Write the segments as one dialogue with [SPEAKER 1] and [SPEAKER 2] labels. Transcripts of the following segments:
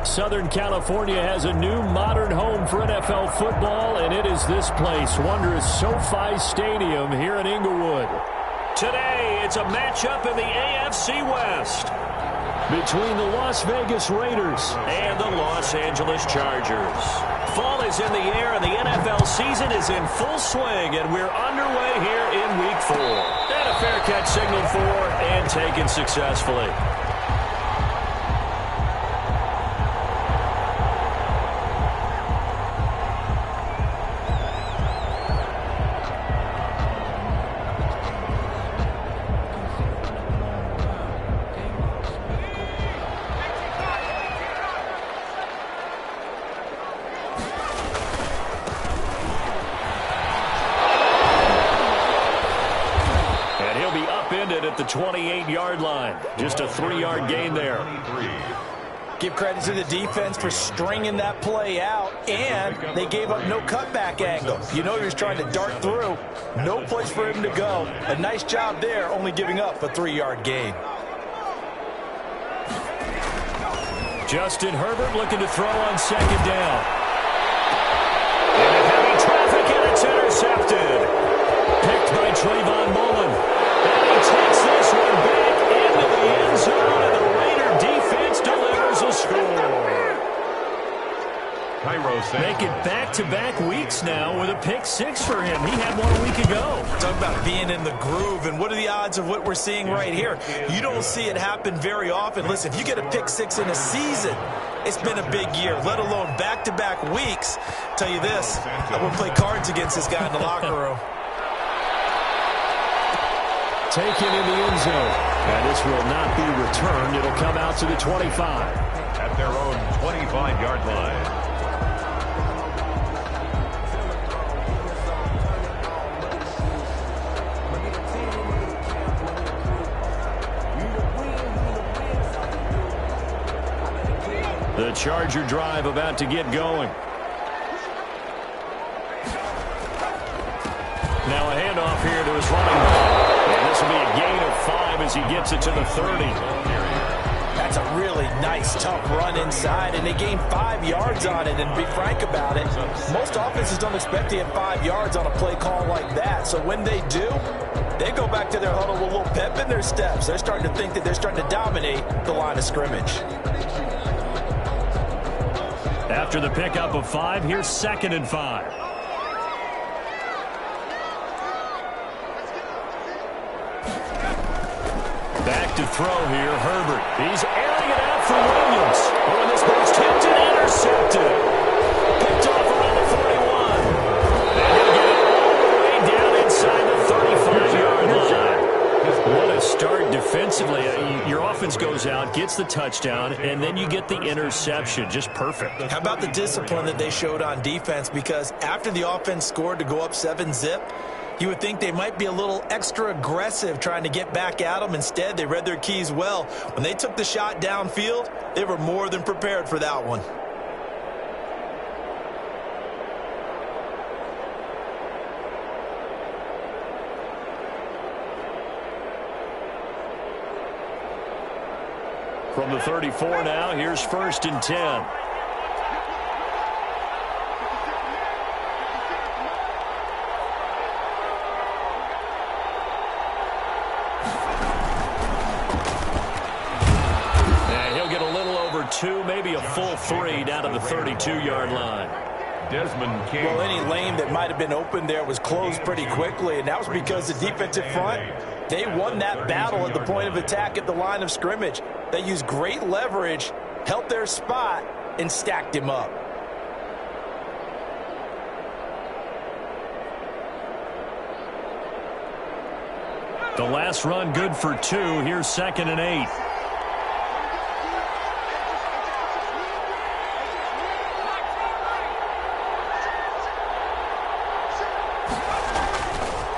[SPEAKER 1] Southern California has a new modern home for NFL football, and it is this place, wondrous SoFi Stadium here in Inglewood. Today, it's a matchup in the AFC West between the Las Vegas Raiders and the Los Angeles Chargers. Fall is in the air, and the NFL season is in full swing, and we're underway here in Week 4. And a fair catch signaled for and taken successfully. At the 28-yard line. Just a 3-yard gain there.
[SPEAKER 2] Give credit to the defense for stringing that play out, and they gave up no cutback angle. You know he was trying to dart through. No place for him to go. A nice job there, only giving up a 3-yard gain.
[SPEAKER 1] Justin Herbert looking to throw on second down. And heavy traffic, and it's intercepted. Picked by Trayvon Mullen. And he takes this one back into the end zone, and the Raider defense delivers a score. Make it back-to-back weeks now with a pick 6 for him. He had one a week ago.
[SPEAKER 2] Talk about being in the groove, and what are the odds of what we're seeing right here? You don't see it happen very often. Listen, if you get a pick 6 in a season, it's been a big year, let alone back-to-back weeks. Tell you this, I would play cards against this guy in the locker room.
[SPEAKER 1] Taken in the end zone. And this will not be returned. It'll come out to the 25.
[SPEAKER 3] At their own 25-yard line.
[SPEAKER 1] The Charger drive about to get going. Now a handoff here to his running back. And this will be a gain of 5 as he gets it to the 30.
[SPEAKER 2] That's a really nice, tough run inside, and they gained 5 yards on it. And to be frank about it, most offenses don't expect to get 5 yards on a play call like that. So when they do, they go back to their huddle with a little pep in their steps. They're starting to think that they're starting to dominate the line of scrimmage.
[SPEAKER 1] After the pickup of 5, here's 2nd and 5. Back to throw here, Herbert. He's airing it out for Williams. Oh, and this ball's tipped and intercepted. Picked off around the 41. And he'll get it all the way down inside the 35-yard line. What a start defensively. Your offense goes out, gets the touchdown, and then you get the interception. Just perfect.
[SPEAKER 2] How about the discipline that they showed on defense? Because after the offense scored to go up 7-zip, you would think they might be a little extra aggressive trying to get back at them. Instead, they read their keys well. When they took the shot downfield, they were more than prepared for that one.
[SPEAKER 1] From the 34 now, here's 1st and 10. Maybe a full 3 down to the 32-yard line.
[SPEAKER 3] Desmond King.
[SPEAKER 2] Well, any lane that might have been open there was closed pretty quickly, and that was because the defensive front, they won that battle at the point of attack at the line of scrimmage. They used great leverage, held their spot, and stacked him up.
[SPEAKER 1] The last run good for 2. Here's 2nd and 8.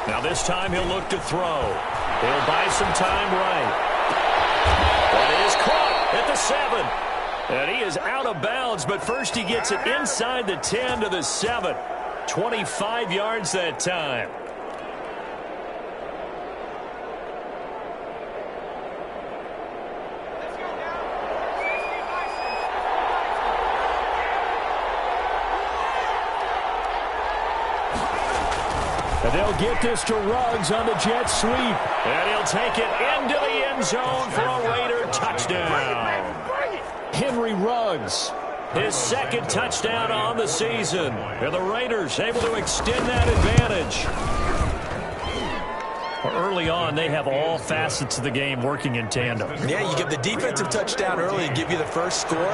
[SPEAKER 1] Now this time he'll look to throw. He'll buy some time right. That is caught at the 7. And he is out of bounds, but first he gets it inside the 10 to the 7. 25 yards that time. And they'll get this to Ruggs on the jet sweep. And he'll take it into the end zone for a Raider touchdown. Henry Ruggs, his second touchdown on the season. And the Raiders able to extend that advantage. Early on, they have all facets of the game working in tandem.
[SPEAKER 2] Yeah, you get the defensive touchdown early and give you the first score,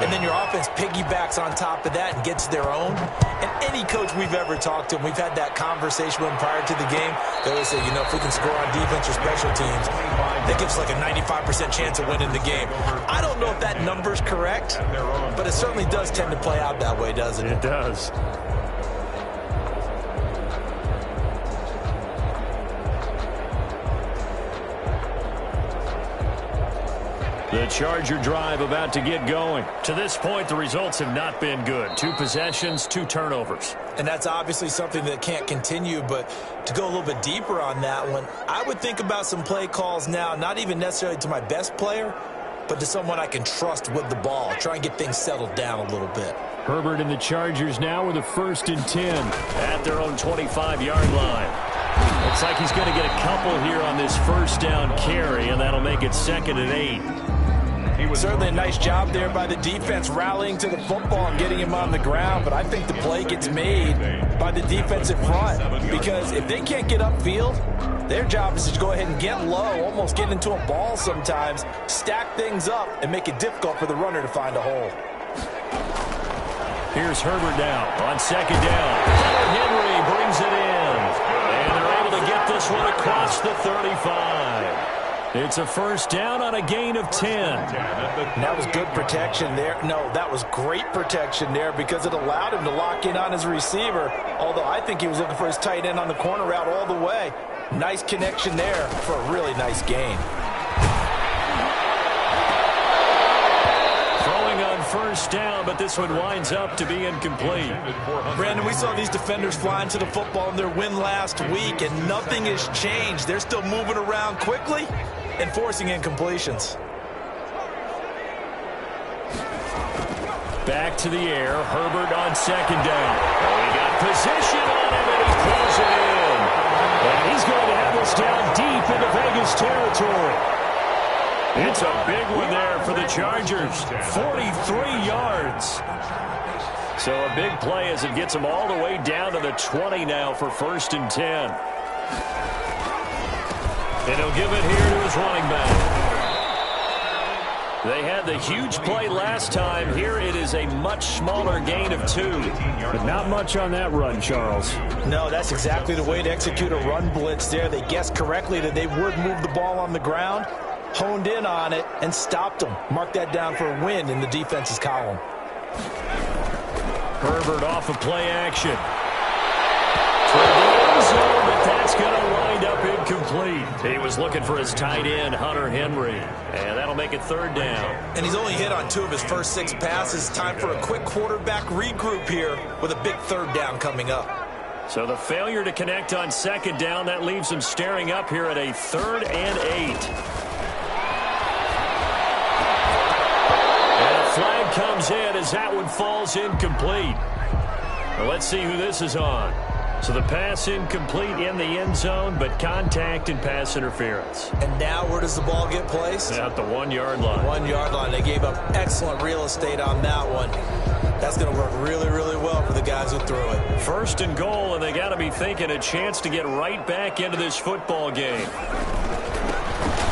[SPEAKER 2] and then your offense piggybacks on top of that and gets their own. And any coach we've ever talked to, and we've had that conversation with them prior to the game, they always say, if we can score on defense or special teams, that gives like a 95% chance of winning the game. I don't know if that number's correct, but it certainly does tend to play out that way, doesn't it?
[SPEAKER 1] It does. The Charger drive about to get going. To this point, the results have not been good. 2 possessions, 2 turnovers.
[SPEAKER 2] And that's obviously something that can't continue, but to go a little bit deeper on that one, I would think about some play calls now, not even necessarily to my best player, but to someone I can trust with the ball. Try and get things settled down a little bit.
[SPEAKER 1] Herbert and the Chargers now with a 1st and 10 at their own 25-yard line. Looks like he's going to get a couple here on this first down carry, and that'll make it 2nd and 8.
[SPEAKER 2] Certainly a nice job there by the defense rallying to the football and getting him on the ground, but I think the play gets made by the defensive front because if they can't get upfield, their job is to go ahead and get low, almost get into a ball sometimes, stack things up, and make it difficult for the runner to find a hole.
[SPEAKER 1] Here's Herbert now on 2nd down. Henry brings it in, and they're able to get this one across the 35. It's a 1st down on a gain of 10.
[SPEAKER 2] That was good protection there. No, that was great protection there because it allowed him to lock in on his receiver, although I think he was looking for his tight end on the corner route all the way. Nice connection there for a really nice gain.
[SPEAKER 1] Throwing on 1st down, but this one winds up to be incomplete.
[SPEAKER 2] Brandon, we saw these defenders flying to the football in their win last week, and nothing has changed. They're still moving around quickly and forcing incompletions.
[SPEAKER 1] Back to the air. Herbert on 2nd down. Oh, he got position on him, and he throws it in. And he's going to have this down deep into Vegas territory. It's a big one there for the Chargers. 43 yards. So a big play as it gets them all the way down to the 20 now for 1st and 10. And he'll give it here to his running back. They had the huge play last time. Here it is a much smaller gain of 2. But not much on that run, Charles.
[SPEAKER 2] No, that's exactly the way to execute a run blitz there. They guessed correctly that they would move the ball on the ground, honed in on it, and stopped them. Mark that down for a win in the defense's column.
[SPEAKER 1] Herbert off of play action. Toward the end zone, but that's going to wind up incomplete. He was looking for his tight end, Hunter Henry. And that'll make it 3rd down.
[SPEAKER 2] And he's only hit on 2 of his first 6 passes. Time for a quick quarterback regroup here with a big 3rd down coming up.
[SPEAKER 1] So the failure to connect on 2nd down, that leaves him staring up here at a 3rd and 8. Flag comes in as that one falls incomplete. Well, let's see who this is on. So the pass incomplete in the end zone, but contact and pass interference.
[SPEAKER 2] And now where does the ball get placed?
[SPEAKER 1] At the 1-yard line.
[SPEAKER 2] 1-yard line. They gave up excellent real estate on that one. That's going to work really, really well for the guys who threw it.
[SPEAKER 1] 1st and goal, and they got to be thinking a chance to get right back into this football game.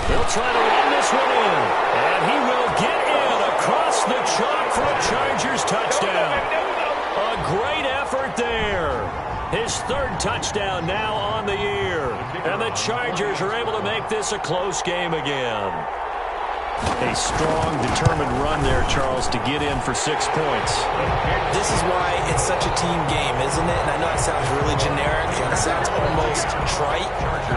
[SPEAKER 1] They'll try to run this one in, and he will get in across the chalk for a Chargers touchdown. A great effort there. His 3rd touchdown now on the year. And the Chargers are able to make this a close game again. A strong, determined run there, Charles, to get in for 6 points.
[SPEAKER 2] This is why it's such a team game, isn't it? And I know it sounds really generic and it sounds almost trite,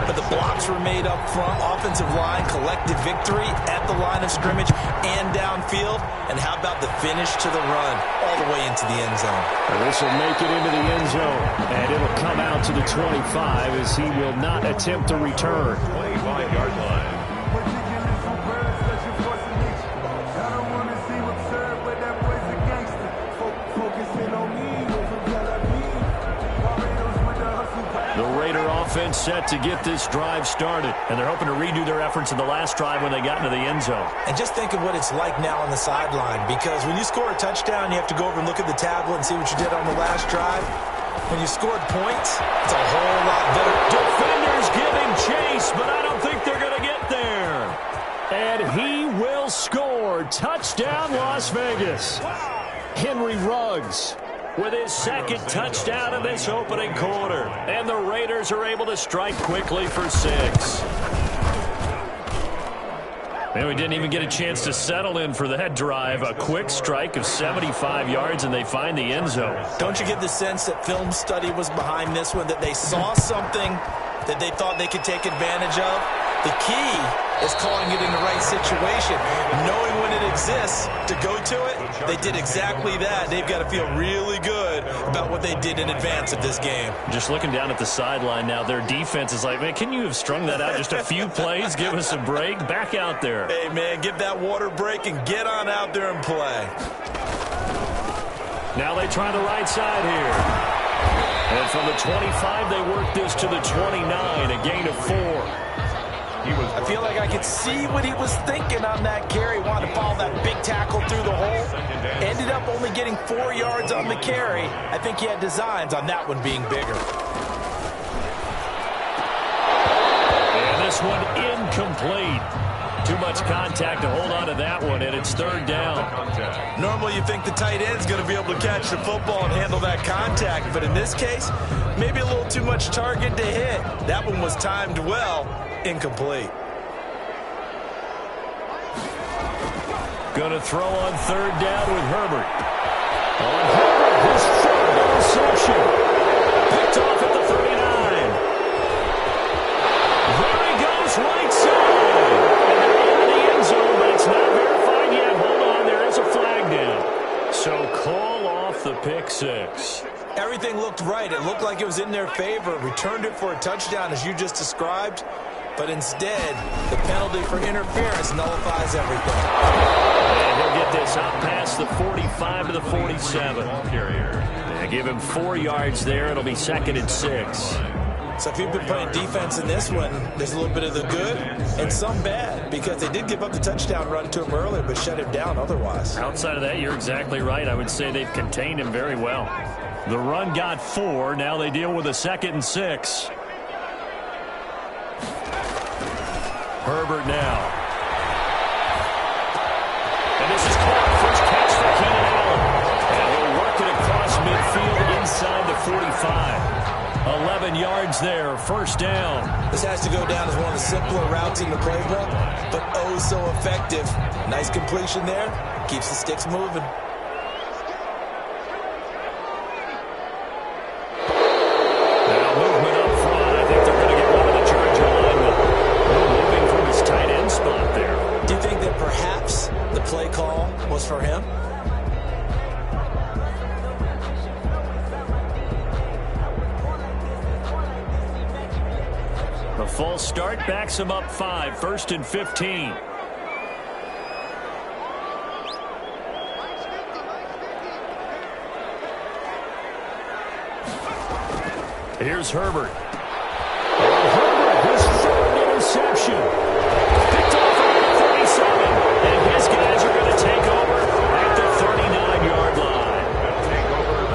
[SPEAKER 2] but the blocks were made up front, offensive line, collective victory at the line of scrimmage and downfield. And how about the finish to the run all the way into the end zone?
[SPEAKER 1] This will make it into the end zone, and it'll come out to the 25 as he will not attempt to return.
[SPEAKER 3] 25-yard line.
[SPEAKER 1] defense set to get this drive started. And they're hoping to redo their efforts in the last drive when they got into the end zone.
[SPEAKER 2] And just think of what it's like now on the sideline, because when you score a touchdown, you have to go over and look at the tablet and see what you did on the last drive. When you scored points, it's a whole lot better.
[SPEAKER 1] Defenders giving chase, but I don't think they're going to get there. And he will score. Touchdown, Las Vegas. Henry Ruggs with his second touchdown of this opening quarter. And the Raiders are able to strike quickly for 6. And we didn't even get a chance to settle in for that drive. A quick strike of 75 yards, and they find the end zone.
[SPEAKER 2] Don't you get the sense that film study was behind this one, that they saw something that they thought they could take advantage of? The key is calling it in the right situation, knowing when it exists to go to it. They did exactly that. They've got to feel really good about what they did in advance of this game.
[SPEAKER 1] Just looking down at the sideline now, their defense is like, man, can you have strung that out just a few plays? Give us a break. Back out there.
[SPEAKER 2] Hey, man, give that water break and get on out there and play.
[SPEAKER 1] Now they try the right side here. And from the 25, they work this to the 29, a gain of 4.
[SPEAKER 2] I feel like I could see what he was thinking on that carry. Wanted to follow that big tackle through the hole. Ended up only getting 4 yards on the carry. I think he had designs on that one being bigger.
[SPEAKER 1] And this one incomplete. Too much contact to hold on to that one, and it's 3rd down.
[SPEAKER 2] Normally you think the tight end's going to be able to catch the football and handle that contact, but in this case, maybe a little too much target to hit. That one was timed well. Incomplete.
[SPEAKER 1] Going to throw on 3rd down with Herbert. On Herbert, his 3rd interception. Picked off at the 39. There he goes, right side. And they're in the end zone, but it's not verified yet. Hold on, there is a flag down. So call off the pick 6.
[SPEAKER 2] Everything looked right. It looked like it was in their favor. Returned it for a touchdown, as you just described. But instead, the penalty for interference nullifies everything.
[SPEAKER 1] And he'll get this out past the 45 to the 47. And give him 4 yards there. It'll be 2nd and 6.
[SPEAKER 2] So if you've been playing defense in this one, there's a little bit of the good and some bad, because they did give up the touchdown run to him earlier, but shut him down otherwise.
[SPEAKER 1] Outside of that, you're exactly right. I would say they've contained him very well. The run got 4. Now they deal with a 2nd and 6. Herbert now. And this is caught. First catch for Keenan Allen. And he'll work it across midfield inside the 45. 11 yards there. 1st down.
[SPEAKER 2] This has to go down as one of the simpler routes in the playbook, but oh so effective. Nice completion there. Keeps the sticks moving. Play call was for him.
[SPEAKER 1] The false start backs him up 5. 1st and 15. Here's Herbert. Herbert, his 3rd interception. Picked off at the 37. And his guys are going to take over at the 39-yard line.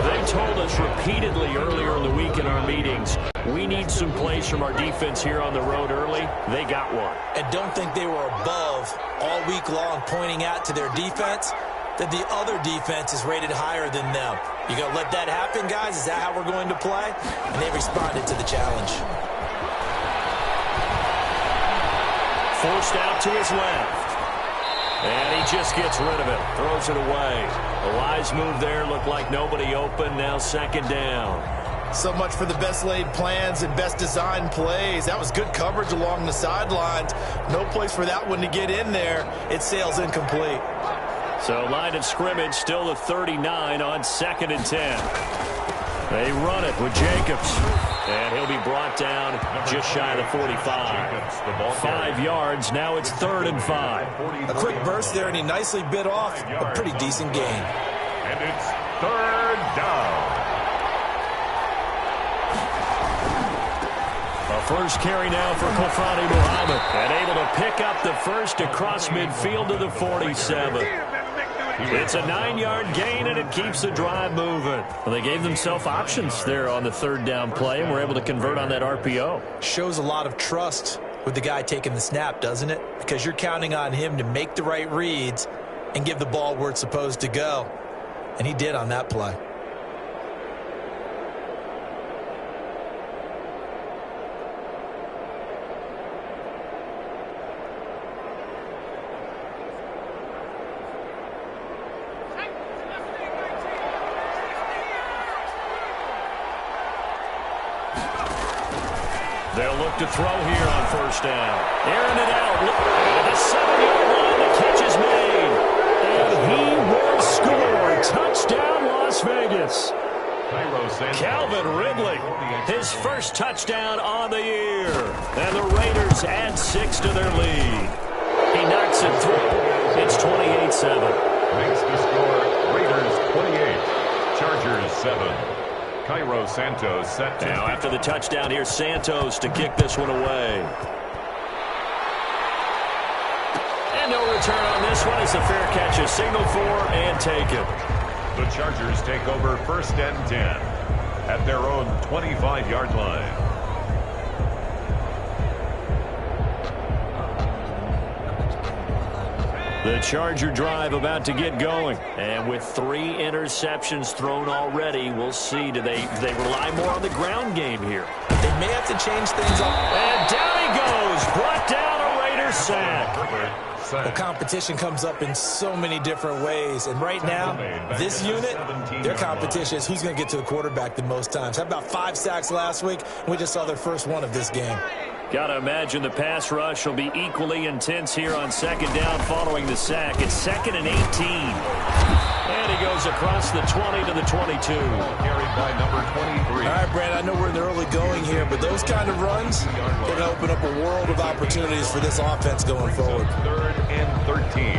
[SPEAKER 1] They told us repeatedly earlier in the week in our meetings, we need some plays from our defense here on the road early. They got one.
[SPEAKER 2] And don't think they were above all week long, pointing out to their defense that the other defense is rated higher than them. You going to let that happen, guys? Is that how we're going to play? And they responded to the challenge.
[SPEAKER 1] Forced out to his left. And he just gets rid of it. Throws it away. A wise move there. Looked like nobody open. Now 2nd down.
[SPEAKER 2] So much for the best laid plans and best designed plays. That was good coverage along the sidelines. No place for that one to get in there. It sails incomplete.
[SPEAKER 1] So line of scrimmage still the 39 on 2nd and 10. They run it with Jacobs. And he'll be brought down just shy of the 45. 5 yards. Now it's 3rd and 5.
[SPEAKER 2] A quick burst there, and he nicely bit off a pretty decent gain.
[SPEAKER 3] And it's 3rd down.
[SPEAKER 1] A first carry now for Khalfani Muhammad. And able to pick up the first across midfield to the 47. It's a 9-yard gain, and it keeps the drive moving. Well, they gave themselves options there on the third down play, and were able to convert on that RPO.
[SPEAKER 2] Shows a lot of trust with the guy taking the snap, doesn't it? Because you're counting on him to make the right reads and give the ball where it's supposed to go. And he did on that play.
[SPEAKER 1] They'll look to throw here on first down. Airing it out. At the 7-yard line, the catch is made. And he will score. Touchdown, Las Vegas. Calvin Ridley, his first touchdown on the year. And the Raiders add 6 to their lead. He knocks it through. It's 28-7.
[SPEAKER 3] Makes the score Raiders 28, Chargers 7. Cairo Santos set to...
[SPEAKER 1] Now after the touchdown, here's Santos to kick this one away. And no return on this one as the fair catch is signaled for and taken.
[SPEAKER 3] The Chargers take over 1st and 10 at their own 25-yard line.
[SPEAKER 1] The Charger drive about to get going. And with 3 interceptions thrown already, we'll see. Do they rely more on the ground game here?
[SPEAKER 2] They may have to change things up.
[SPEAKER 1] And down he goes. Brought down a Raider sack.
[SPEAKER 2] Well, competition comes up in so many different ways. And right now, this unit, their competition is who's going to get to the quarterback the most times. How about 5 sacks last week? We just saw their first one of this game.
[SPEAKER 1] Got to imagine the pass rush will be equally intense here on second down following the sack. It's 2nd and 18. And he goes across the 20 to the 22.
[SPEAKER 3] Carried by number 23.
[SPEAKER 2] All right, Brad, I know we're in the early going here, but those kind of runs can open up a world of opportunities for this offense going forward.
[SPEAKER 3] 3rd and 13.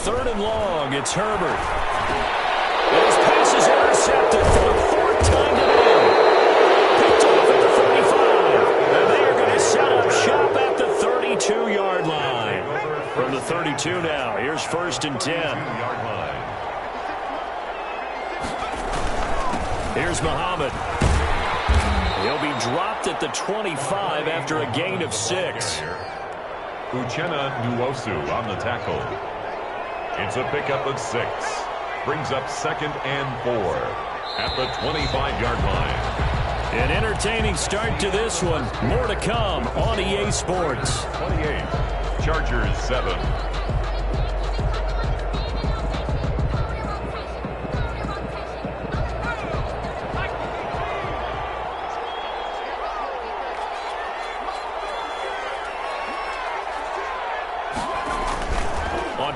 [SPEAKER 1] Third and long, it's Herbert. And his pass is intercepted for the 4th time today. Picked off at the 35. And they are going to set up shop at the 32-yard line. From the 32 now, here's 1st and 10. Here's Muhammad. He'll be dropped at the 25 after a gain of 6.
[SPEAKER 3] Uchenna Nwosu on the tackle. It's a pickup of 6. Brings up 2nd and 4 at the 25-yard line.
[SPEAKER 1] An entertaining start to this one. More to come on EA Sports.
[SPEAKER 3] 28, Chargers 7.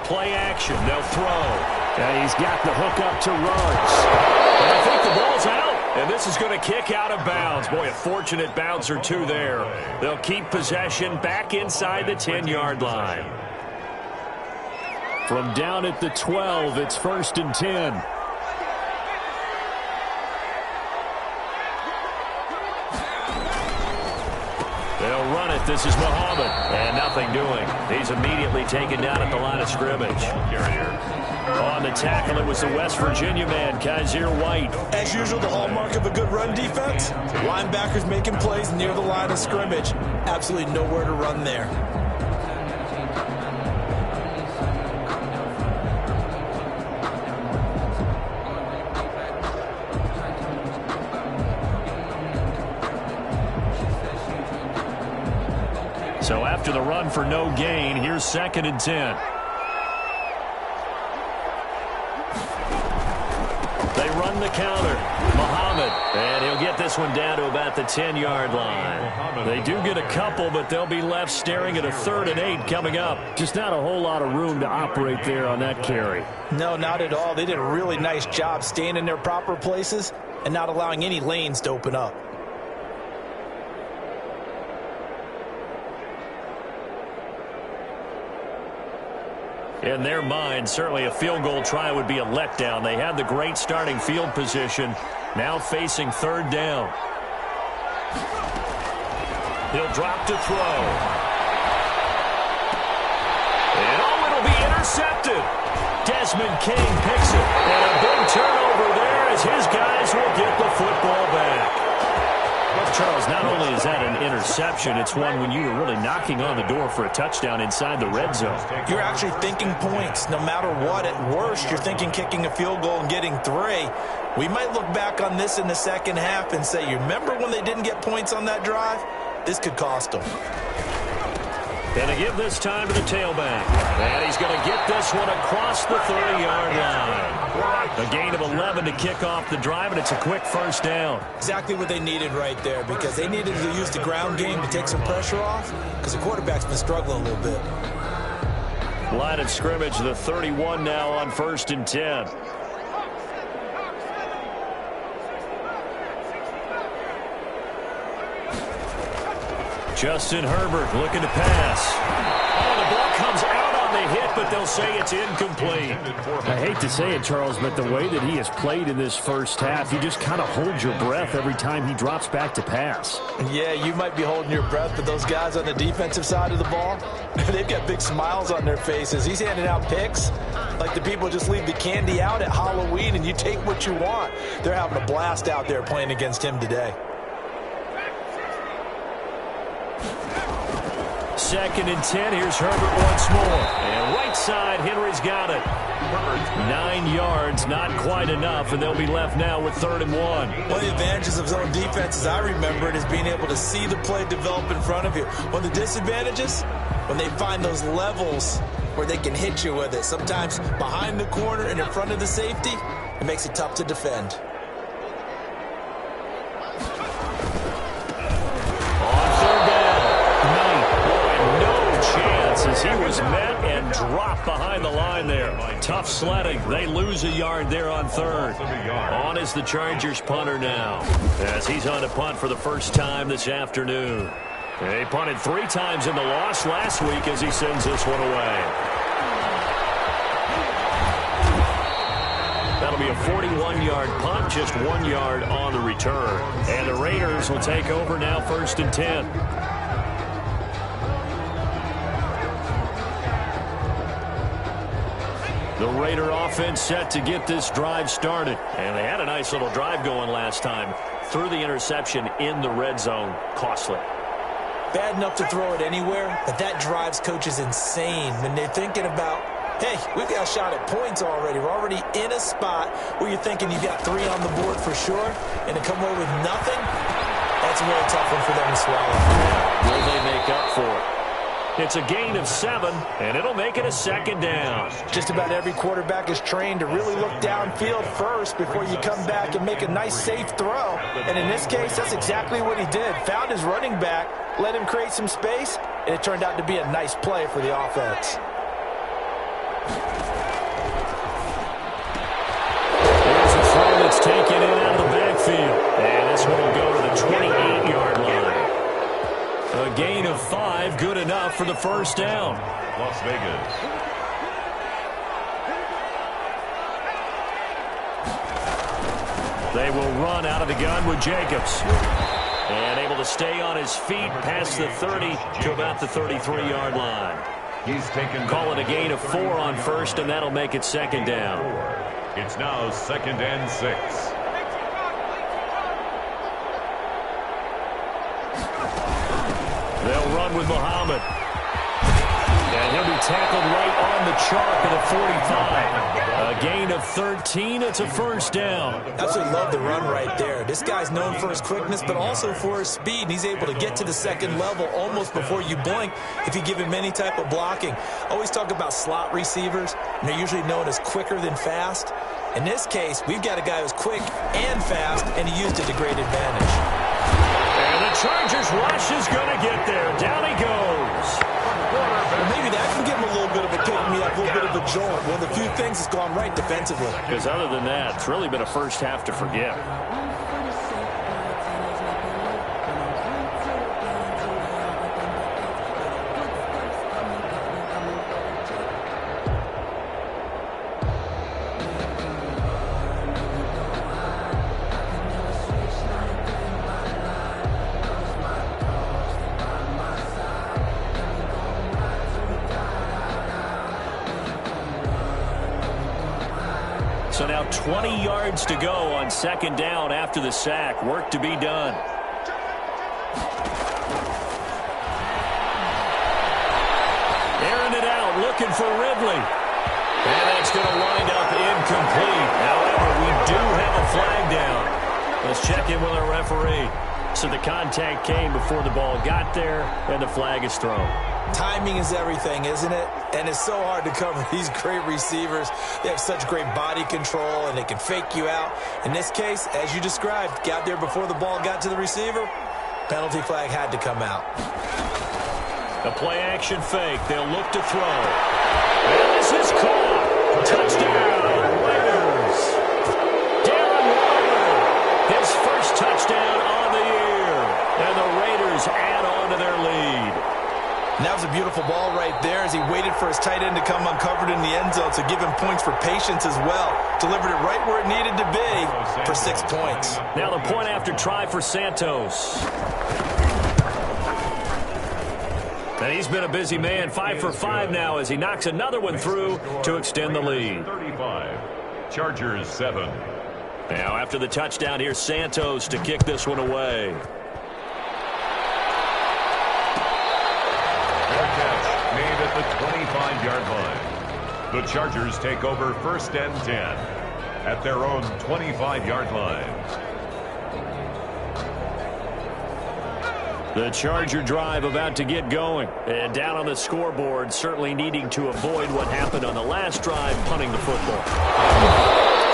[SPEAKER 1] Play action, they'll throw. And he's got the hook up to Ruggs. And I think the ball's out. And this is going to kick out of bounds. Boy, a fortunate bounce or two there. They'll keep possession back inside the 10-yard line. From down at the 12, it's 1st and 10. They'll run it. This is Muhammad. And nothing doing. He's immediately taken down at the line of scrimmage. On the tackle, it was the West Virginia man, Kaiser White.
[SPEAKER 2] As usual, the hallmark of a good run defense, linebackers making plays near the line of scrimmage. Absolutely nowhere to run there.
[SPEAKER 1] So after the run for no gain, here's 2nd and 10. They run the counter. Muhammad. And he'll get this one down to about the 10-yard line. They do get a couple, but they'll be left staring at a 3rd and 8 coming up. Just not a whole lot of room to operate there on that carry.
[SPEAKER 2] No, not at all. They did a really nice job staying in their proper places and not allowing any lanes to open up.
[SPEAKER 1] In their mind, certainly a field goal try would be a letdown. They had the great starting field position, now facing third down. He'll drop to throw. And it'll be intercepted. Desmond King picks it. And a big turnover there as his guys will get the football back. Charles, not only is that an interception, it's one when you were really knocking on the door for a touchdown inside the red zone.
[SPEAKER 2] You're actually thinking points. No matter what, at worst, you're thinking kicking a field goal and getting 3. We might look back on this in the second half and say, you remember when they didn't get points on that drive? This could cost them.
[SPEAKER 1] Going to give this time to the tailback. And he's going to get this one across the 30-yard line. A gain of 11 to kick off the drive, and it's a quick first down.
[SPEAKER 2] Exactly what they needed right there, because they needed to use the ground game to take some pressure off, because the quarterback's been struggling a little bit.
[SPEAKER 1] Line of scrimmage, the 31 now on 1st and 10. Justin Herbert looking to pass. Oh, the ball comes out on the hit, but they'll say it's incomplete.
[SPEAKER 4] I hate to say it, Charles, but the way that he has played in this first half, you just kind of hold your breath every time he drops back to pass.
[SPEAKER 2] Yeah, you might be holding your breath, but those guys on the defensive side of the ball, they've got big smiles on their faces. He's handing out picks like the people just leave the candy out at Halloween and you take what you want. They're having a blast out there playing against him today.
[SPEAKER 1] 2nd and 10. Here's Herbert once more. And right side, Henry's got it. 9 yards, not quite enough, and they'll be left now with 3rd and 1.
[SPEAKER 2] One of the advantages of zone defense, as I remember it, is being able to see the play develop in front of you. One of the disadvantages, when they find those levels where they can hit you with it, sometimes behind the corner and in front of the safety, it makes it tough to defend.
[SPEAKER 1] As he was met and dropped behind the line there. Tough sledding. They lose a yard there on 3rd. On is the Chargers punter now, as he's on to punt for the first time this afternoon. They punted 3 times in the loss last week as he sends this one away. That'll be a 41-yard punt, just 1 yard on the return. And the Raiders will take over now, 1st and 10. The Raider offense set to get this drive started. And they had a nice little drive going last time. Threw the interception in the red zone. Costly.
[SPEAKER 2] Bad enough to throw it anywhere, but that drives coaches insane when they're thinking about, hey, we've got a shot at points already. We're already in a spot where you're thinking you've got 3 on the board for sure, and to come away with nothing, that's a really tough one for them to swallow.
[SPEAKER 1] Will they make up for it? It's a gain of 7, and it'll make it a 2nd down.
[SPEAKER 2] Just about every quarterback is trained to really look downfield first before you come back and make a nice, safe throw. And in this case, that's exactly what he did. Found his running back, let him create some space, and it turned out to be a nice play for the offense.
[SPEAKER 1] There's a throw that's taken in out of the backfield. And this one will go to the 28-yard line. A gain of 5, good enough for the first down.
[SPEAKER 3] Las Vegas.
[SPEAKER 1] They will run out of the gun with Jacobs. And able to stay on his feet past the 30 to about the 33-yard line.
[SPEAKER 3] He's taken.
[SPEAKER 1] Call it a gain of 4 on 1st, and that'll make it 2nd down.
[SPEAKER 3] It's now 2nd and 6.
[SPEAKER 1] They'll run with Muhammad. And he'll be tackled right on the chalk at the 45. A gain of 13. It's a first down.
[SPEAKER 2] Absolutely love the run right there. This guy's known for his quickness, but also for his speed. And he's able to get to the 2nd level almost before you blink if you give him any type of blocking. Always talk about slot receivers, and they're usually known as quicker than fast. In this case, we've got a guy who's quick and fast, and he used it to great advantage.
[SPEAKER 1] And the Chargers rush is going to get there. Down he goes.
[SPEAKER 2] Well, maybe that can give him a little bit of a pick-me-up, a little bit of a jolt. One of the few things that's gone right defensively.
[SPEAKER 1] Because other than that, it's really been a first half to forget. 20 yards to go on second down after the sack. Work to be done. Airing it out, looking for Ridley. And that's going to wind up incomplete. However, we do have a flag down. Let's check in with our referee. So the contact came before the ball got there, and the flag is thrown.
[SPEAKER 2] Timing is everything, isn't it? And it's so hard to cover these great receivers. They have such great body control, and they can fake you out. In this case, as you described, got there before the ball got to the receiver. Penalty flag had to come out.
[SPEAKER 1] A play-action fake. They'll look to throw. And this is caught. Touchdown, Raiders. Darren Waller, his first touchdown on the year. And the Raiders add on to their lead.
[SPEAKER 2] And that was a beautiful ball right there as he waited for his tight end to come uncovered in the end zone, so give him points for patience as well. Delivered it right where it needed to be for 6 points.
[SPEAKER 1] Now the point after try for Santos. And he's been a busy man, 5 for 5 now as he knocks another one through to extend the lead.
[SPEAKER 3] 35, Chargers 7.
[SPEAKER 1] Now after the touchdown, here's Santos to kick this one away.
[SPEAKER 3] Fair catch made at the 25-yard line. The Chargers take over 1st and 10 at their own 25-yard line.
[SPEAKER 1] The Charger drive about to get going. And down on the scoreboard, certainly needing to avoid what happened on the last drive, punting the football.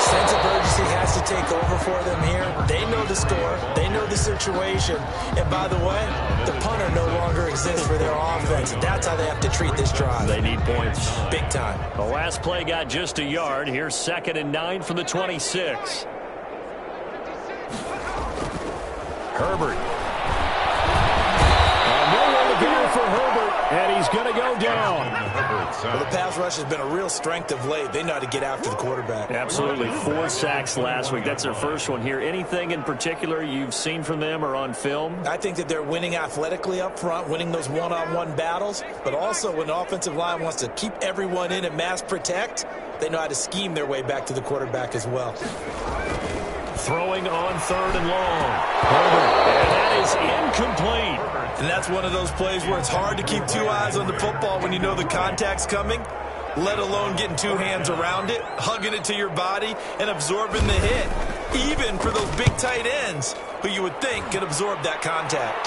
[SPEAKER 2] Sense of urgency has to take over for them here. They know the score. They know the situation. And by the way, the punter no longer exists for their offense. That's how they have to treat this drive.
[SPEAKER 1] They need points.
[SPEAKER 2] Big time.
[SPEAKER 1] The last play got just a yard. Here's 2nd and 9 from the 26. Herbert. For Herbert, and he's going to go down.
[SPEAKER 2] Well, the pass rush has been a real strength of late. They know how to get after the quarterback.
[SPEAKER 1] Absolutely. 4 sacks last week. That's their first one here. Anything in particular you've seen from them or on film?
[SPEAKER 2] I think that they're winning athletically up front, winning those one-on-one battles, but also when the offensive line wants to keep everyone in and mass protect, they know how to scheme their way back to the quarterback as well.
[SPEAKER 1] Throwing on 3rd and long. Herbert, and that is incomplete.
[SPEAKER 2] And that's one of those plays where it's hard to keep 2 eyes on the football when you know the contact's coming, let alone getting 2 hands around it, hugging it to your body, and absorbing the hit, even for those big tight ends who you would think could absorb that contact.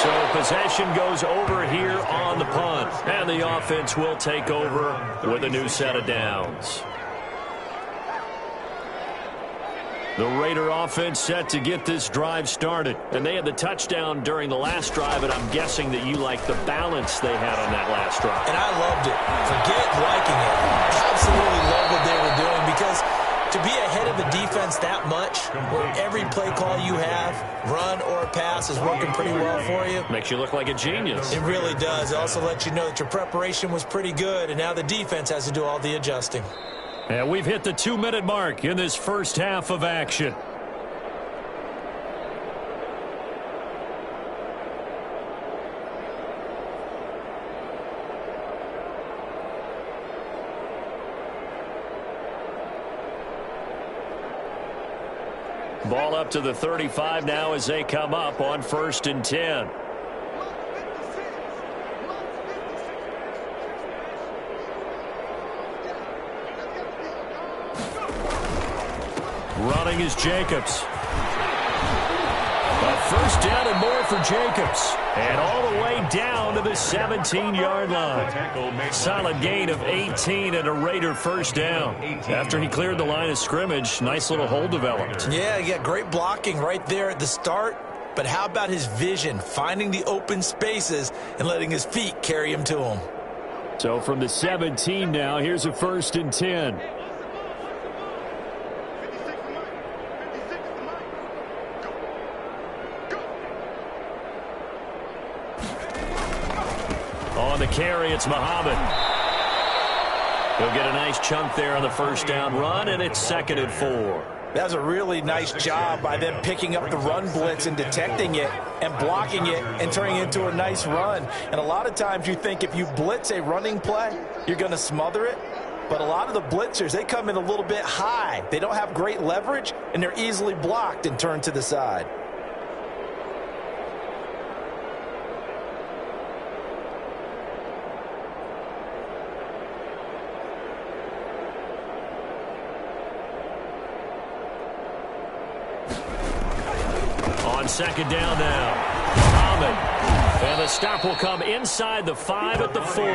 [SPEAKER 1] So possession goes over here on the punt, and the offense will take over with a new set of downs. The Raider offense set to get this drive started. And they had the touchdown during the last drive, and I'm guessing that you like the balance they had on that last drive.
[SPEAKER 2] And I loved it. Forget liking it. Absolutely love what they were doing, because to be ahead of a defense that much, where every play call you have, run or pass, is working pretty well for you.
[SPEAKER 1] Makes you look like a genius.
[SPEAKER 2] It really does. It also lets you know that your preparation was pretty good, and now the defense has to do all the adjusting.
[SPEAKER 1] And we've hit the 2-minute mark in this first half of action. Ball up to the 35 now as they come up on 1st and 10. Running is Jacobs. A first down and more for Jacobs. And all the way down to the 17-yard line. Solid gain of 18 and a Raider first down. After he cleared the line of scrimmage, nice little hole developed.
[SPEAKER 2] Yeah, he got great blocking right there at the start. But how about his vision, finding the open spaces and letting his feet carry him to him?
[SPEAKER 1] So from the 17 now, here's a 1st and 10. On the carry, it's Muhammad. He'll get a nice chunk there on the first down run, and it's 2nd and 4.
[SPEAKER 2] That was a really nice job by them picking up the run blitz and detecting it and blocking it and turning it into a nice run. And a lot of times you think if you blitz a running play, you're going to smother it. But a lot of the blitzers, they come in a little bit high. They don't have great leverage, and they're easily blocked and turned to the side.
[SPEAKER 1] On second down now, Muhammad. And the stop will come inside the 5 at the 4.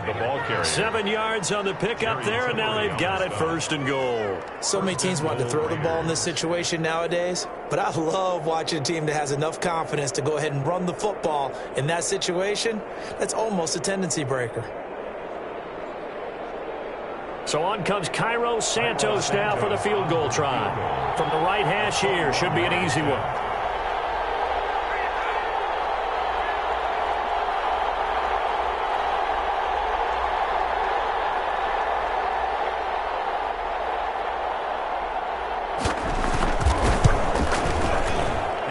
[SPEAKER 3] The ball carrier.
[SPEAKER 1] 7 yards on the pickup there, and now they've got it 1st and goal.
[SPEAKER 2] So many teams want to throw the ball in this situation nowadays, but I love watching a team that has enough confidence to go ahead and run the football in that situation. That's almost a tendency breaker.
[SPEAKER 1] So on comes Cairo Santos now for the field goal try. From the right hash here, should be an easy one.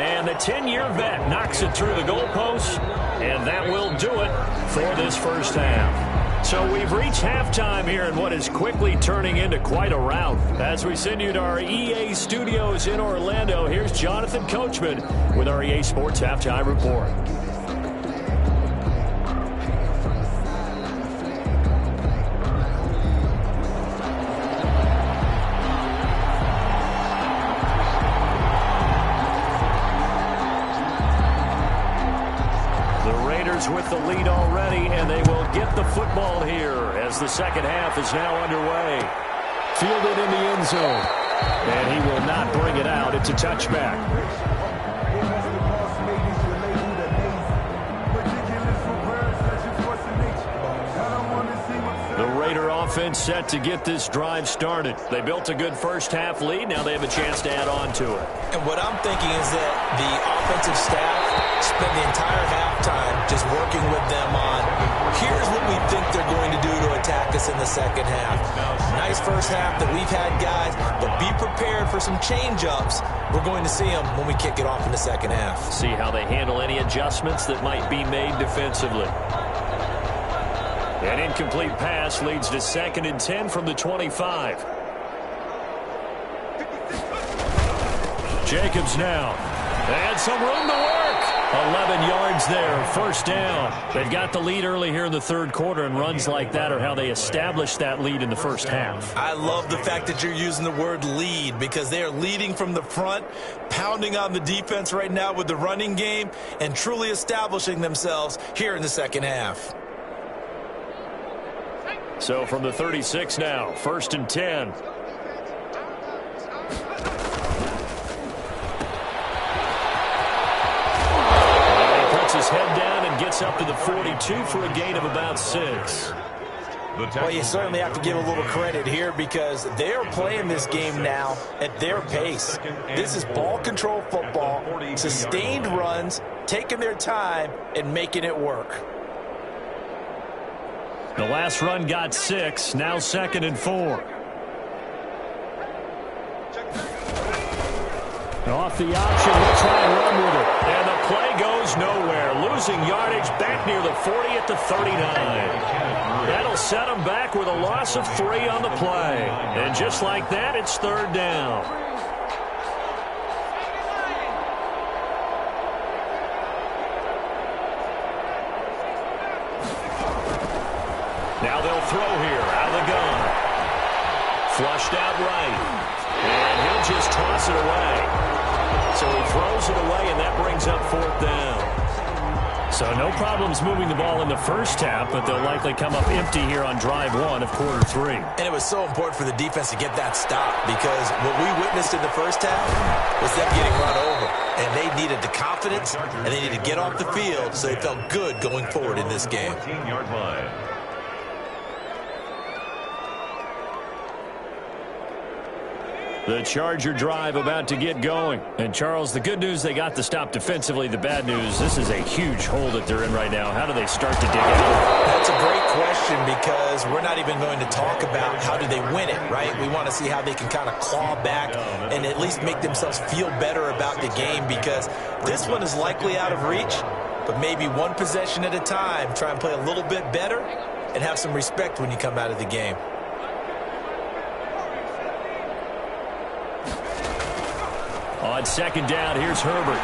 [SPEAKER 1] And the 10-year vet knocks it through the goalpost, and that will do it for this first half. So we've reached halftime here in what is quickly turning into quite a rout. As we send you to our EA studios in Orlando, here's Jonathan Coachman with our EA Sports Halftime Report. With the lead already, and they will get the football here as the second half is now underway. Fielded in the end zone, and he will not bring it out. It's a touchback. The Raider offense set to get this drive started. They built a good first half lead. Now they have a chance to add on to it.
[SPEAKER 2] And what I'm thinking is that the offensive staff spent the entire halftime just working with them on, here's what we think they're going to do to attack us in the second half. Nice first half that we've had, guys, but be prepared for some change-ups. We're going to see them when we kick it off in the second half.
[SPEAKER 1] See how they handle any adjustments that might be made defensively. An incomplete pass leads to 2nd and 10 from the 25. Jacobs now. And some room to work. 11 yards there, first down. They've got the lead early here in the third quarter, and runs like that are how they established that lead in the first half.
[SPEAKER 2] I love the fact that you're using the word lead, because they are leading from the front, pounding on the defense right now with the running game, and truly establishing themselves here in the second half.
[SPEAKER 1] So from the 36 now, 1st and 10. His head down and gets up to the 42 for a gain of about 6.
[SPEAKER 2] Well, you certainly have to give a little credit here, because they are playing this game now at their pace. This is ball control football, sustained runs, taking their time and making it work.
[SPEAKER 1] The last run got 6, now 2nd and 4. Off the option, we'll try and run with it. And the play goes nowhere. Losing yardage back near the 40 at the 39. That'll set them back with a loss of 3 on the play. And just like that, it's 3rd down. Now they'll throw here out of the gun. Flushed out right. And he'll just toss it away. So he throws it away, and that brings up 4th down. So no problems moving the ball in the first half, but they'll likely come up empty here on drive 1 of quarter 3.
[SPEAKER 2] And it was so important for the defense to get that stop, because what we witnessed in the first half was them getting run over. And they needed the confidence, and they needed to get off the field, so they felt good going forward in this game.
[SPEAKER 3] 14-yard line.
[SPEAKER 1] The Charger drive about to get going. And, Charles, the good news, they got the stop defensively. The bad news, this is a huge hole that they're in right now. How do they start to dig out?
[SPEAKER 2] That's a great question because we're not even going to talk about how do they win it, right? We want to see how they can kind of claw back and at least make themselves feel better about the game, because this one is likely out of reach, but maybe one possession at a time. Try and play a little bit better and have some respect when you come out of the game.
[SPEAKER 1] On second down, here's Herbert.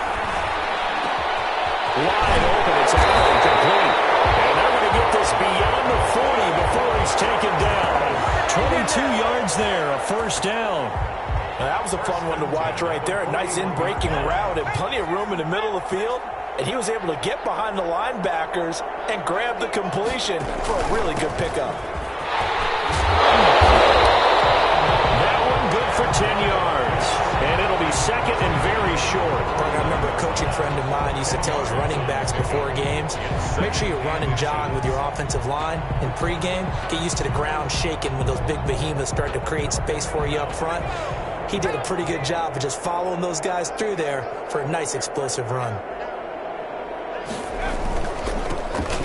[SPEAKER 1] Wide open, it's incomplete. And they're going to get this beyond the 40 before he's taken down. 22 yards there, a first down.
[SPEAKER 2] Now, that was a fun one to watch right there. A nice in-breaking route and plenty of room in the middle of the field. And he was able to get behind the linebackers and grab the completion for a really good pickup.
[SPEAKER 1] That one good for 10 yards. And it'll be second and very short.
[SPEAKER 2] I remember a coaching friend of mine used to tell his running backs before games, make sure you run and jog with your offensive line in pregame. Get used to the ground shaking when those big behemoths start to create space for you up front. He did a pretty good job of just following those guys through there for a nice explosive run.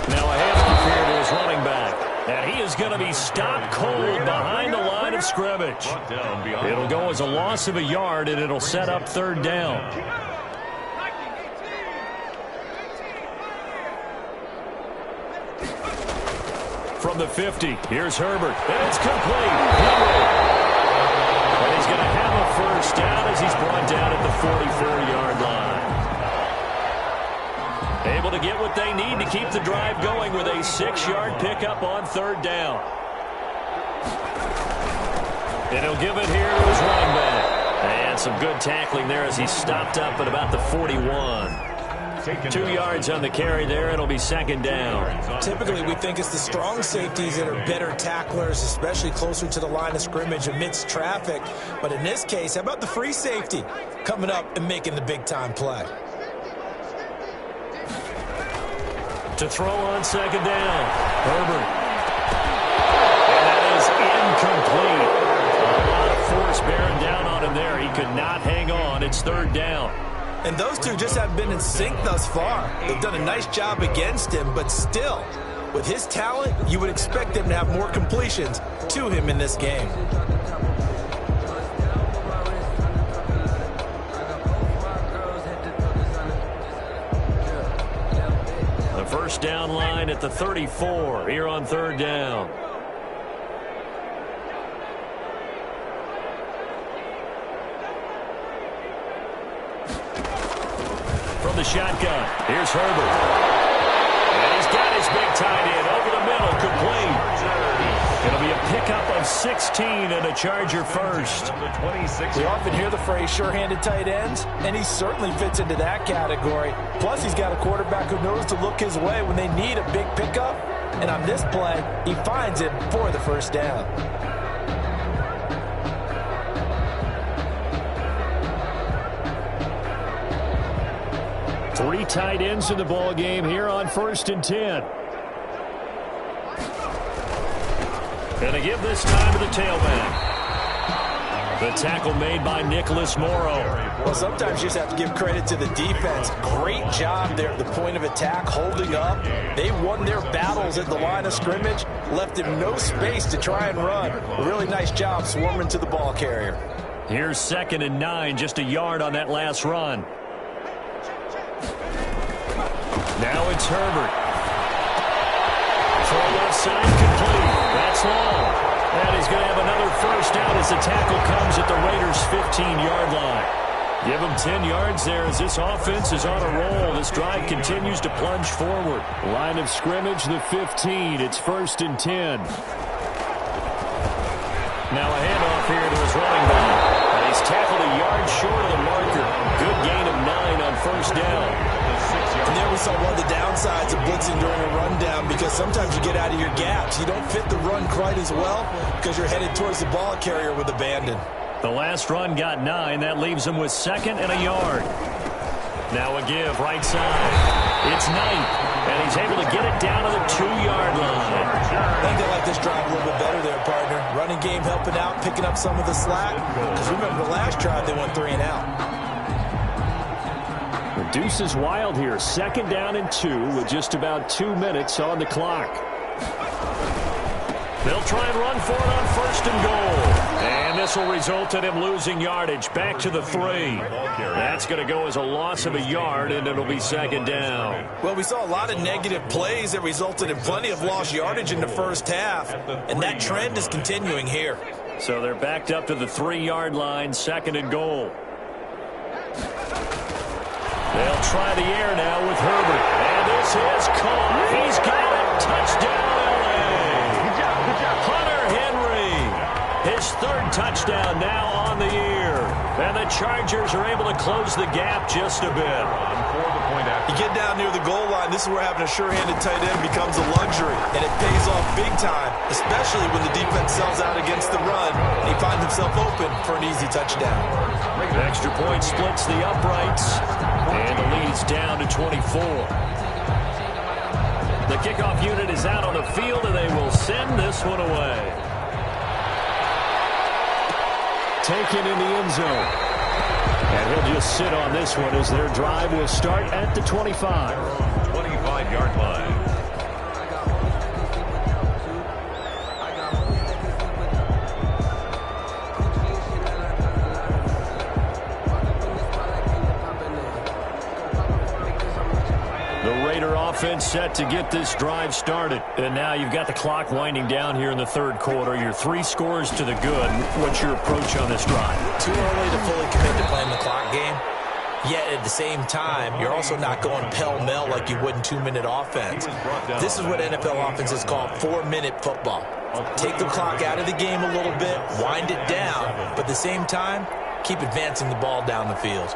[SPEAKER 1] Now a handoff here to his running back. And he is going to be stopped cold behind the line of scrimmage. It'll go as a loss of a yard, and it'll set up third down. From the 50, here's Herbert. And it's complete. And he's going to have a first down as he's brought down at the 44-yard line. Able to get what they need to keep the drive going with a 6-yard pickup on third down. And he'll give it here to his running back. And some good tackling there as he stopped up at about the 41. 2 yards on the carry there. It'll be second down.
[SPEAKER 2] Typically, we think it's the strong safeties that are better tacklers, especially closer to the line of scrimmage amidst traffic. But in this case, how about the free safety coming up and making the big-time play?
[SPEAKER 1] To throw on second down, Herbert. And that is incomplete. A lot of force bearing down on him there. He could not hang on. It's third down.
[SPEAKER 2] And those two just haven't been in sync thus far. They've done a nice job against him, but still, with his talent, you would expect them to have more completions to him in this game.
[SPEAKER 1] First down line at the 34 here on third down. From the shotgun, here's Herbert. And he's got his big tight end over the middle, complete. It'll be a pickup of 16 and a Charger first.
[SPEAKER 2] We often hear the phrase sure-handed tight ends, and he certainly fits into that category. Plus, he's got a quarterback who knows to look his way when they need a big pickup. And on this play, he finds it for the first down.
[SPEAKER 1] Three tight ends in the ball game here on 1st and 10. And to give this time to the tailback. The tackle made by Nicholas Morrow.
[SPEAKER 2] Well, sometimes you just have to give credit to the defense. Great job there at the point of attack, holding up. They won their battles at the line of scrimmage, left him no space to try and run. A really nice job swarming to the ball carrier.
[SPEAKER 1] Here's 2nd and 9, just a yard on that last run. Now it's Herbert. Throw left side complete. That's long. And he's going to have another first down as the tackle comes at the Raiders' 15-yard line. Give him 10 yards there as this offense is on a roll. This drive continues to plunge forward. Line of scrimmage, the 15. It's 1st and 10. Now a handoff here to his running back. And he's tackled a yard short of the marker. Good gain of 9 on first down.
[SPEAKER 2] And there we saw one of the downsides of blitzing during a rundown, because sometimes you get out of your gaps. You don't fit the run quite as well because you're headed towards the ball carrier with abandon.
[SPEAKER 1] The last run got 9. That leaves him with 2nd and a yard. Now a give right side. It's Knight. And he's able to get it down to the 2-yard line.
[SPEAKER 2] I think they like this drive a little bit better there, partner. Running game helping out, picking up some of the slack. Because remember the last drive, they went 3 and out.
[SPEAKER 4] The deuce is wild here. 2nd down and 2 with just about 2 minutes on the clock.
[SPEAKER 1] They'll try and run for it on 1st and goal. And this will result in him losing yardage back to the 3. That's going to go as a loss of a yard, and it'll be 2nd down.
[SPEAKER 2] Well, we saw a lot of negative plays that resulted in plenty of lost yardage in the first half, and that trend is continuing here.
[SPEAKER 1] So they're backed up to the 3-yard line, 2nd and goal. They'll try the air now with Herbert. And this is caught. He's got it. Touchdown, L.A. Hunter Henry. His 3rd touchdown now on the year. And the Chargers are able to close the gap just a bit.
[SPEAKER 2] You get down near the goal line, this is where having a sure-handed tight end becomes a luxury. And it pays off big time, especially when the defense sells out against the run. And he finds himself open for an easy touchdown.
[SPEAKER 1] The extra point splits the uprights. And the lead's down to 24. The kickoff unit is out on the field, and they will send this one away.
[SPEAKER 4] Taken in the end zone. And he'll just sit on this one as their drive will start at the 25.
[SPEAKER 3] 25-yard line.
[SPEAKER 1] Offense set to get this drive started. And now you've got the clock winding down here in the 3rd quarter. Your 3 scores to the good. What's your approach on this drive?
[SPEAKER 2] Too early to fully commit to playing the clock game. Yet at the same time, you're also not going pell-mell like you would in 2-minute offense. This is what NFL offenses call 4-minute football. Take the clock out of the game a little bit, wind it down, but at the same time, keep advancing the ball down the field.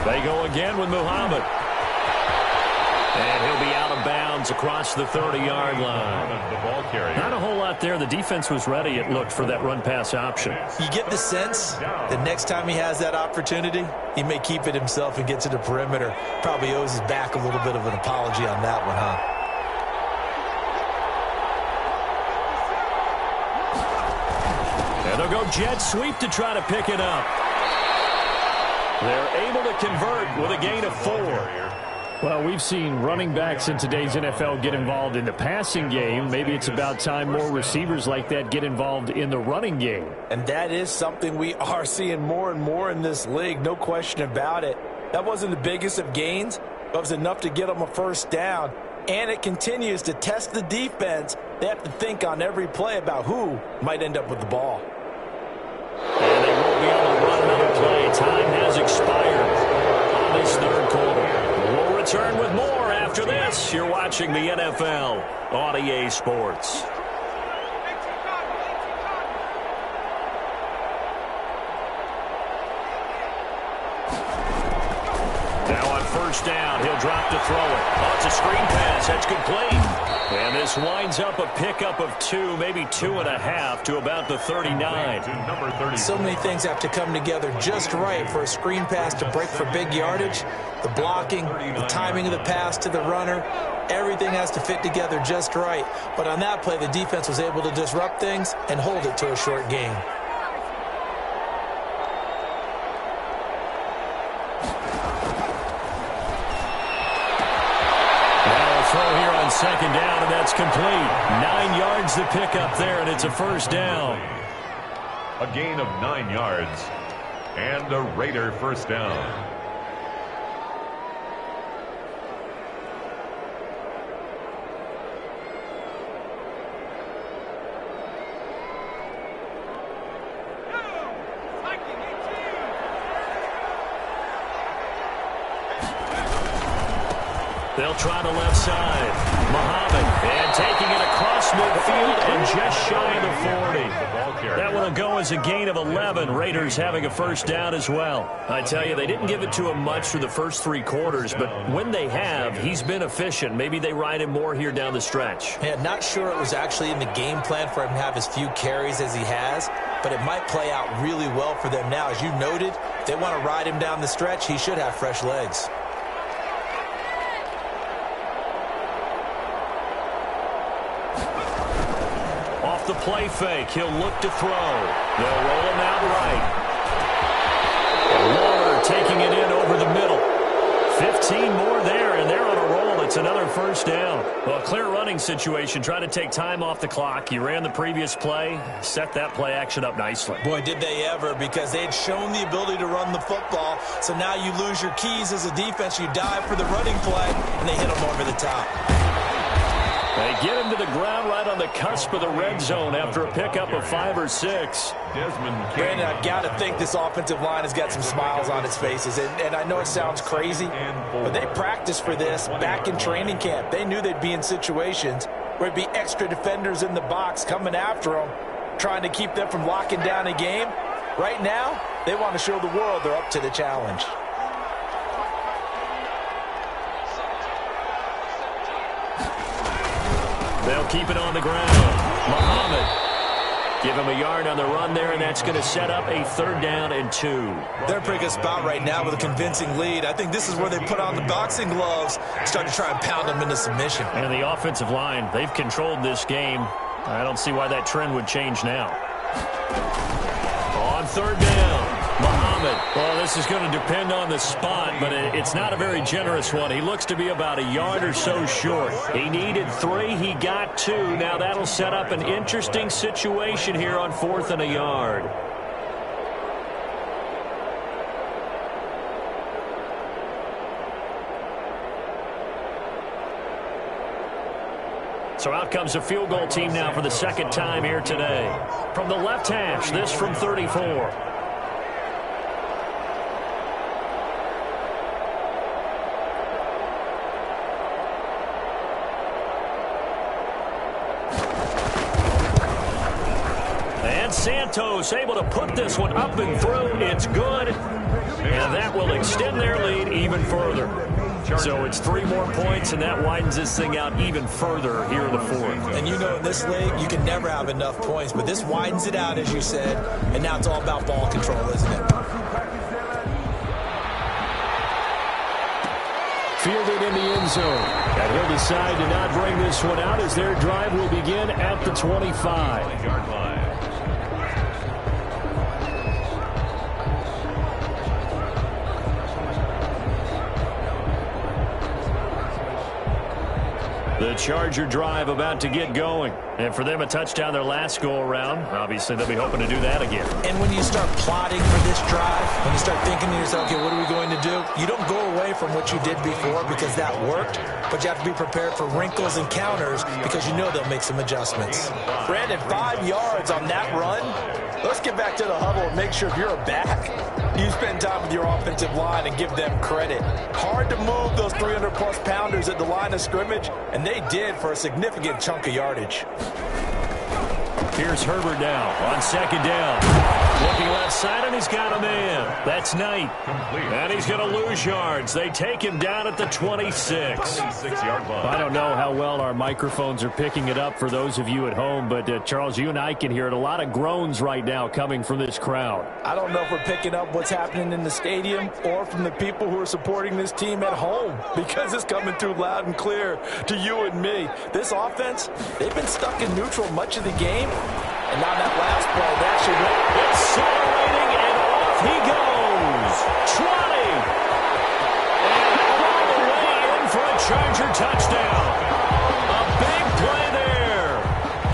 [SPEAKER 1] They go again with Muhammad. And he'll be out of bounds across the 30-yard line.
[SPEAKER 4] Not a whole lot there. The defense was ready, it looked, for that run-pass option.
[SPEAKER 2] You get the sense that next time he has that opportunity, he may keep it himself and get to the perimeter. Probably owes his back a little bit of an apology on that one, huh?
[SPEAKER 1] And they'll go jet sweep to try to pick it up. They're able to convert with a gain of 4.
[SPEAKER 4] Well, we've seen running backs in today's NFL get involved in the passing game. Maybe it's about time more receivers like that get involved in the running game.
[SPEAKER 2] And that is something we are seeing more and more in this league, no question about it. That wasn't the biggest of gains, but it was enough to get them a 1st down. And it continues to test the defense. They have to think on every play about who might end up with the ball.
[SPEAKER 1] And they won't be able to run another play. Time has expired on this 3rd quarter. We'll return with more after this. You're watching the NFL on EA Sports. Now on 1st down, he'll drop to throw it. Oh, it's a screen pass. That's complete. And this winds up a pickup of 2, maybe 2.5 to about the 39.
[SPEAKER 2] So many things have to come together just right for a screen pass to break for big yardage. The blocking, the timing of the pass to the runner, everything has to fit together just right. But on that play, the defense was able to disrupt things and hold it to a short gain.
[SPEAKER 1] Throw here on 2nd down, and that's complete. 9 yards to pick up there, and it's a 1st down.
[SPEAKER 3] A gain of 9 yards, and a Raider 1st down.
[SPEAKER 1] They'll try the left side. Muhammad, and taking it across midfield and just shy of the 40. That one will go as a gain of 11. Raiders having a 1st down as well. I tell you, they didn't give it to him much for the first 3 quarters, but when they have, he's been efficient. Maybe they ride him more here down the stretch.
[SPEAKER 2] Yeah, not sure it was actually in the game plan for him to have as few carries as he has, but it might play out really well for them now. As you noted, if they want to ride him down the stretch, he should have fresh legs.
[SPEAKER 1] Off the play fake, he'll look to throw. They'll roll him out right. Waller taking it in over the middle. 15 more there, and they're on a roll. It's another first down. Well, a clear running situation. Try to take time off the clock. You ran the previous play, set that play action up nicely.
[SPEAKER 2] Boy, did they ever, because they had shown the ability to run the football. So now you lose your keys as a defense. You dive for the running play, and they hit them over the top.
[SPEAKER 1] They get him to the ground right on the cusp of the red zone after a pickup of 5 or 6.
[SPEAKER 2] Brandon, I've got to think this offensive line has got some smiles on its faces. And I know it sounds crazy, but they practiced for this back in training camp. They knew they'd be in situations where it'd be extra defenders in the box coming after them, trying to keep them from locking down a game. Right now, they want to show the world they're up to the challenge.
[SPEAKER 1] They'll keep it on the ground. Muhammad. Give him a yard on the run there, and that's going to set up a 3rd down and 2.
[SPEAKER 2] They're in a pretty good spot right now with a convincing lead. I think this is where they put on the boxing gloves, start to try and pound them into submission.
[SPEAKER 1] And the offensive line, they've controlled this game. I don't see why that trend would change now. On 3rd down, Muhammad. Well, this is going to depend on the spot, but it's not a very generous one. He looks to be about a yard or so short. He needed 3. He got 2. Now that'll set up an interesting situation here on 4th and a yard. So out comes a field goal team now for the 2nd time here today. From the left hash, this from 34. And Santos able to put this one up and through. It's good. And that will extend their lead even further. So it's 3 more points, and that widens this thing out even further here in the 4th.
[SPEAKER 2] And you know, in this league, you can never have enough points, but this widens it out, as you said, and now it's all about ball control, isn't it?
[SPEAKER 4] Fielded in the end zone. And he'll decide to not bring this one out as their drive will begin at the 25-yard line. The Charger drive about to get going. And for them, a touchdown their last go-around. Obviously, they'll be hoping to do that again.
[SPEAKER 2] And when you start plotting for this drive, when you start thinking to yourself, okay, what are we going to do? You don't go away from what you did before because that worked, but you have to be prepared for wrinkles and counters because you know they'll make some adjustments. Brandon, 5 yards on that run. Let's get back to the huddle and make sure if you're a back, you spend time with your offensive line and give them credit. Hard to move those 300-plus pounders at the line of scrimmage, and they did for a significant chunk of yardage.
[SPEAKER 1] Here's Herbert now on 2nd down. Looking left side, and he's got a man. That's Knight. And he's going to lose yards. They take him down at the 26.
[SPEAKER 3] 26-yard line.
[SPEAKER 4] I don't know how well our microphones are picking it up for those of you at home, but Charles, you and I can hear it. A lot of groans right now coming from this crowd.
[SPEAKER 2] I don't know if we're picking up what's happening in the stadium or from the people who are supporting this team at home because it's coming through loud and clear to you and me. This offense, they've been stuck in neutral much of the game. And on that last play, they actually went
[SPEAKER 1] accelerating, and off he goes. 20. And all the way in for a Charger touchdown. A big play there.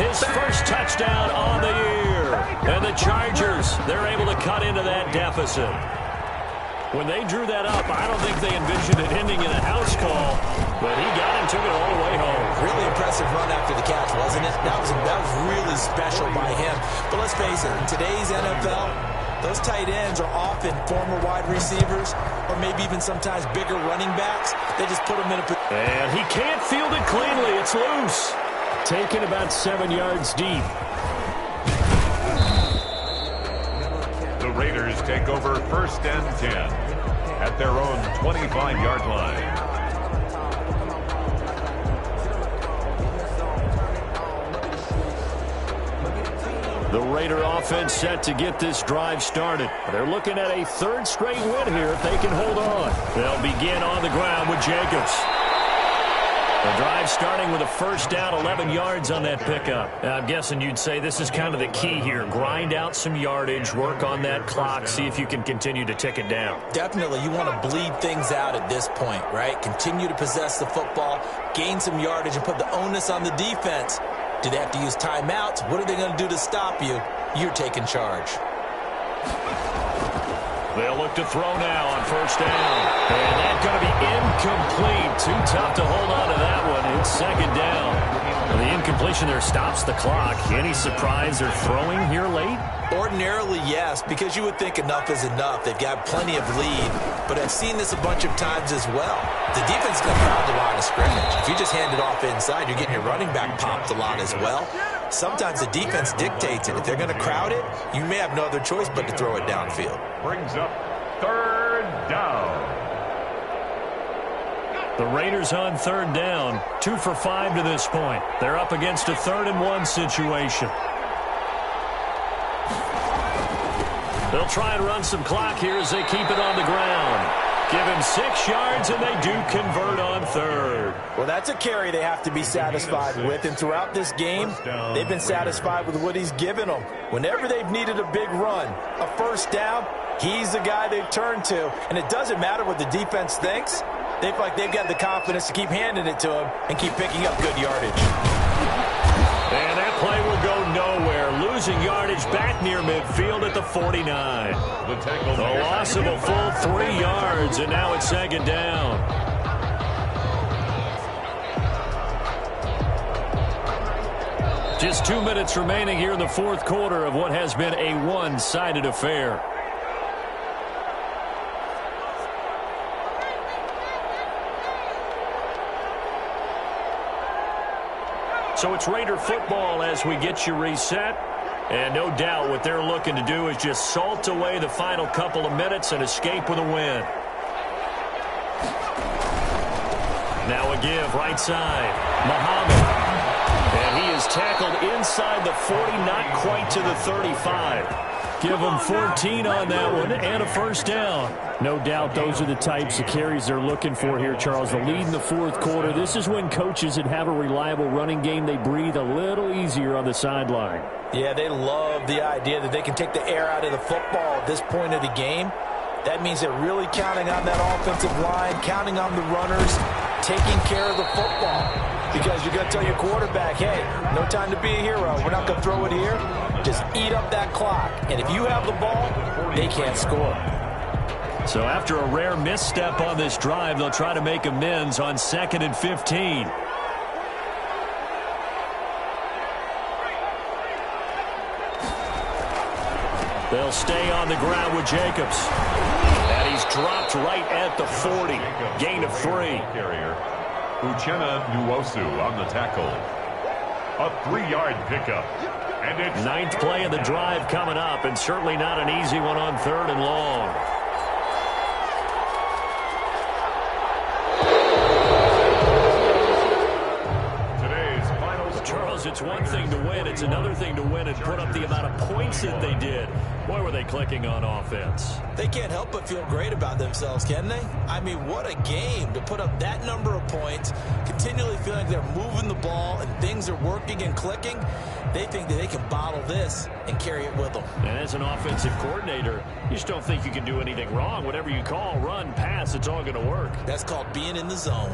[SPEAKER 1] His first touchdown on the year. And the Chargers, they're able to cut into that deficit. When they drew that up, I don't think they envisioned it ending in a house call, but he got and took it all the way home.
[SPEAKER 2] Really impressive run after the catch, wasn't it? That was really special by him. But let's face it, in today's NFL, those tight ends are often former wide receivers or maybe even sometimes bigger running backs. They just put them in a position.
[SPEAKER 1] And he can't field it cleanly. It's loose.
[SPEAKER 4] Taken about 7 yards deep.
[SPEAKER 3] The Raiders take over 1st and 10 at their own 25-yard line.
[SPEAKER 1] The Raider offense set to get this drive started. They're looking at a third straight win here if they can hold on. They'll begin on the ground with Jacobs. The drive starting with a first down, 11 yards on that pickup. Now, I'm guessing you'd say this is kind of the key here. Grind out some yardage, work on that clock, see if you can continue to tick it down.
[SPEAKER 2] Definitely, you want to bleed things out at this point, right? Continue to possess the football, gain some yardage, and put the onus on the defense. Do they have to use timeouts? What are they going to do to stop you? You're taking charge.
[SPEAKER 1] They'll look to throw now on first down. And that's going to be incomplete. Too tough to hold on to that one. It's second down. Well, the incompletion there stops the clock. Any surprise they're throwing here late?
[SPEAKER 2] Ordinarily, yes, because you would think enough is enough. They've got plenty of lead, but I've seen this a bunch of times as well. The defense is going to crowd the line of scrimmage. If you just hand it off inside, you're getting your running back popped a lot as well. Sometimes the defense dictates it. If they're going to crowd it, you may have no other choice but to throw it downfield.
[SPEAKER 3] Brings up third down.
[SPEAKER 1] The Raiders on third down, 2 for 5 to this point. They're up against a 3rd-and-1 situation. They'll try and run some clock here as they keep it on the ground. Give him 6 yards, and they do convert on third.
[SPEAKER 2] Well, that's a carry they have to be satisfied with, and throughout this game, they've been satisfied with what he's given them. Whenever they've needed a big run, a first down, he's the guy they've turned to, and it doesn't matter what the defense thinks. They feel like they've got the confidence to keep handing it to him and keep picking up good yardage.
[SPEAKER 1] And that play will go nowhere. Losing yardage back near midfield at the 49. The loss of a full 3 yards, and now it's second down. Just 2 minutes remaining here in the fourth quarter of what has been a one-sided affair. So it's Raider football as we get you reset. And no doubt what they're looking to do is just salt away the final couple of minutes and escape with a win. Now a give right side. Muhammad. And he is tackled inside the 40, not quite to the 35. Give him 14 on that one and a first down.
[SPEAKER 4] No doubt those are the types of carries they're looking for here, Charles. The lead in the fourth quarter. This is when coaches that have a reliable running game, they breathe a little easier on the sideline.
[SPEAKER 2] Yeah, they love the idea that they can take the air out of the football at this point of the game. That means they're really counting on that offensive line, counting on the runners, taking care of the football. Because you're going to tell your quarterback, hey, no time to be a hero. We're not going to throw it here. Just eat up that clock. And if you have the ball, they can't score.
[SPEAKER 1] So after a rare misstep on this drive, they'll try to make amends on 2nd and 15. They'll stay on the ground with Jacobs. And he's dropped right at the 40. Gain of 3.
[SPEAKER 3] Carrier Uchenna Nwosu on the tackle. A 3-yard pickup. And it's
[SPEAKER 1] 9th play of the drive coming up, and certainly not an easy one on 3rd and long. Charles, it's one thing to win. It's another thing to win and put up the amount of points that they did. Boy, were they clicking on offense.
[SPEAKER 2] They can't help but feel great about themselves, can they? I mean, what a game to put up that number of points, continually feeling like they're moving the ball and things are working and clicking. They think that they can bottle this and carry it with them.
[SPEAKER 1] And as an offensive coordinator, you just don't think you can do anything wrong. Whatever you call, run, pass, it's all going to work.
[SPEAKER 2] That's called being in the zone.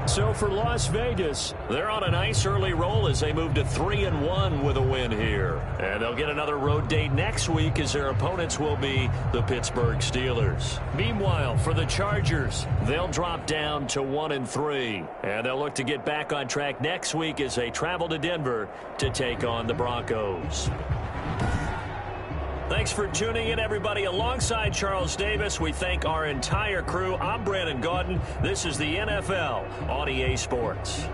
[SPEAKER 1] So for Las Vegas, they're on a nice early roll as they move to 3-1 with a win here. And they'll get another road date next week as their opponents will be the Pittsburgh Steelers. Meanwhile, for the Chargers, they'll drop down to 1-3. And they'll look to get back on track next week as they travel to Denver to take on the Broncos. Thanks for tuning in, everybody. Alongside Charles Davis, we thank our entire crew. I'm Brandon Gaudin. This is the NFL on EA Sports.